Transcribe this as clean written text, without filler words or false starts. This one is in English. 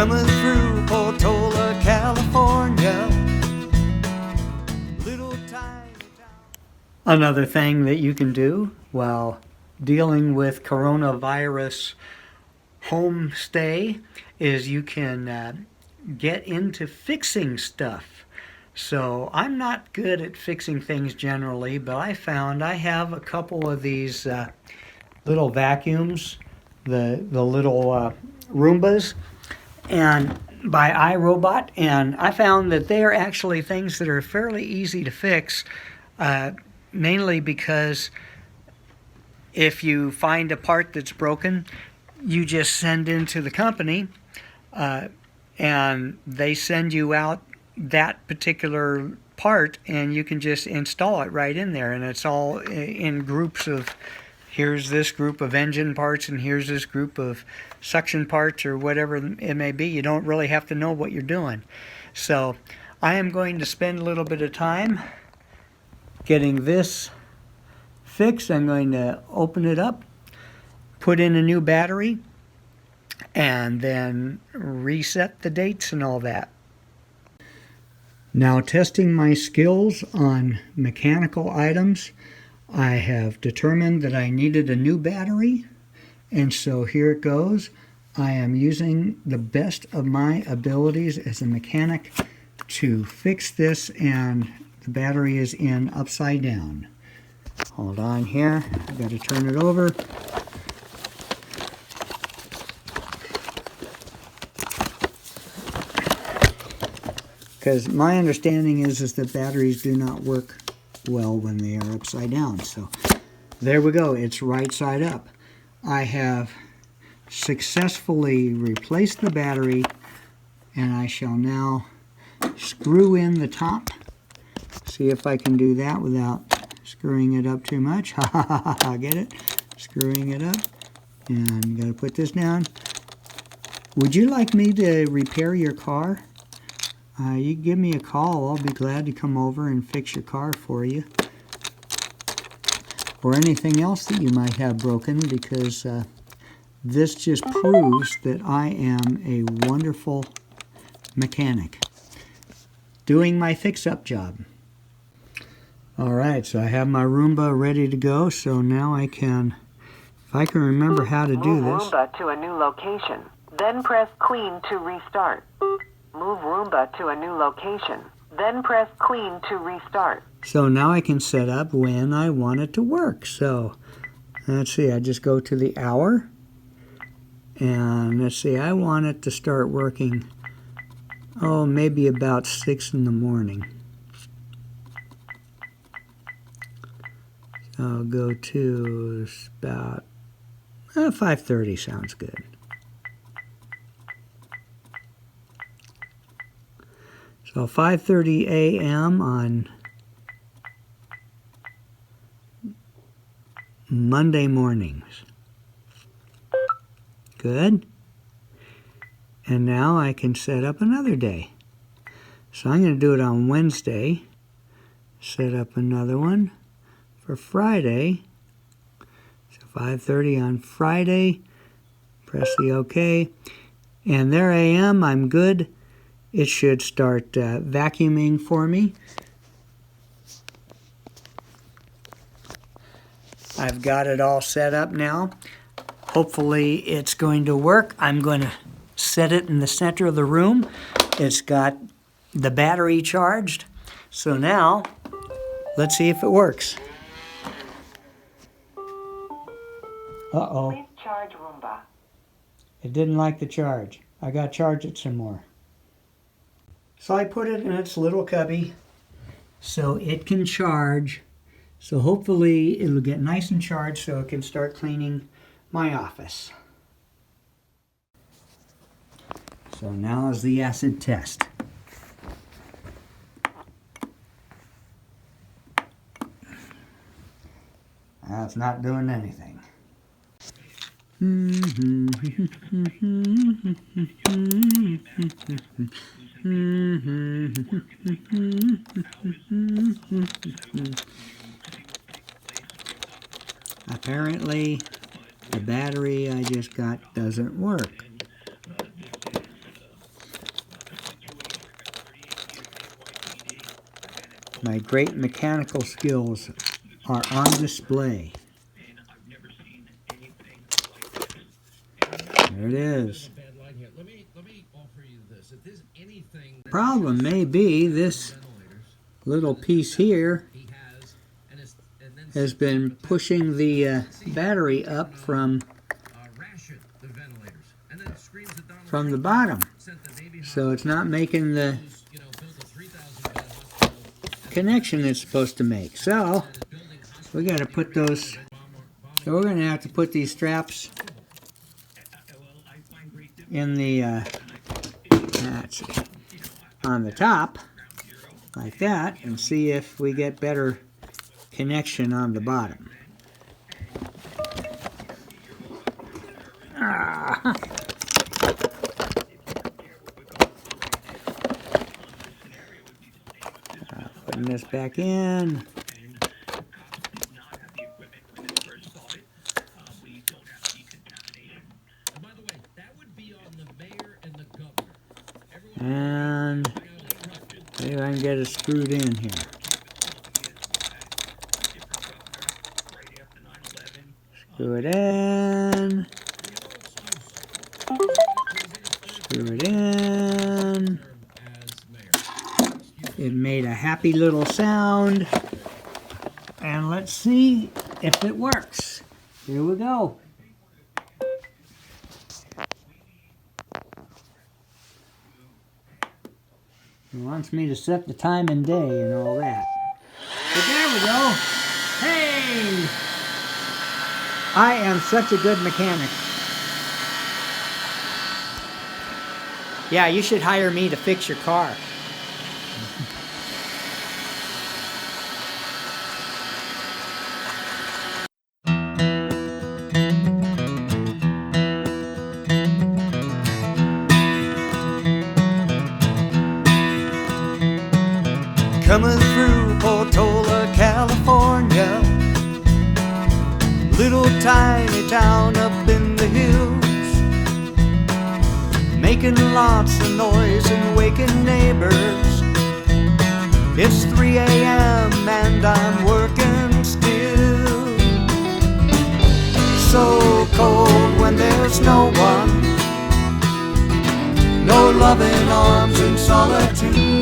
coming through Portola, California. Little tiny town. Another thing that you can do while dealing with coronavirus homestay is you can get into fixing stuff. So I'm not good at fixing things generally, but I found I have a couple of these little vacuums, the little Roombas, and by iRobot, and I found that they are actually things that are fairly easy to fix, mainly because if you find a part that's broken, you just send into the company and they send you out that particular part, and you can just install it right in there, and it's all in groups of, here's this group of engine parts and here's this group of suction parts or whatever it may be. You don't really have to know what you're doing. So I am going to spend a little bit of time getting this fixed. I'm going to open it up, put in a new battery, and then reset the dates and all that. Now, testing my skills on mechanical items, I have determined that I needed a new battery, and so here it goes. I am using the best of my abilities as a mechanic to fix this, and the battery is in upside down. Hold on here, I've got to turn it over. Because my understanding is that batteries do not work well when they are upside down. So there we go, it's right side up. I have successfully replaced the battery, and I shall now screw in the top. See if I can do that without screwing it up too much. Ha ha ha ha, get it? Screwing it up. And you gotta put this down. Would you like me to repair your car? You give me a call, I'll be glad to come over and fix your car for you. Or anything else that you might have broken, because this just proves that I am a wonderful mechanic doing my fix-up job. Alright, so I have my Roomba ready to go, so now I can, if I can remember how to do this. Move Roomba to a new location, then press Queen to restart. Move Roomba to a new location, then press Queen to restart. So now I can set up when I want it to work. So let's see, I just go to the hour, and let's see, I want it to start working, oh, maybe about 6 in the morning. So I'll go to about 5:30 sounds good. So 5:30 a.m. on Monday mornings. Good. And now I can set up another day. So I'm going to do it on Wednesday. Set up another one for Friday. So 5:30 on Friday. Press the OK. And there I am. I'm good. It should start vacuuming for me. I've got it all set up now. Hopefully it's going to work. I'm going to set it in the center of the room. It's got the battery charged. So now, let's see if it works. Uh-oh. Please charge Roomba. It didn't like the charge. I got to charge it some more. So I put it in its little cubby so it can charge. So hopefully it'll get nice and charged so it can start cleaning my office. So now is the acid test. That's not doing anything. Apparently, the battery I just got doesn't work. My great mechanical skills are on display. There it is. Problem may be this little piece here has been pushing the battery up from the bottom, so it's not making the connection it's supposed to make. So we got to put those. So we're going to have to put these straps in the on the top like that, and see if we get better connection on the bottom. Putting this back in. And maybe I can get it screwed in here. Screw it in. Screw it in. It made a happy little sound. And let's see if it works. Here we go. It wants me to set the time and day and all that. But there we go. Hey! I am such a good mechanic. Yeah, you should hire me to fix your car. Coming through Portola, California, little tiny town up in the hills, making lots of noise and waking neighbors. It's 3 a.m. and I'm working still. So cold when there's no one, no loving arms in solitude.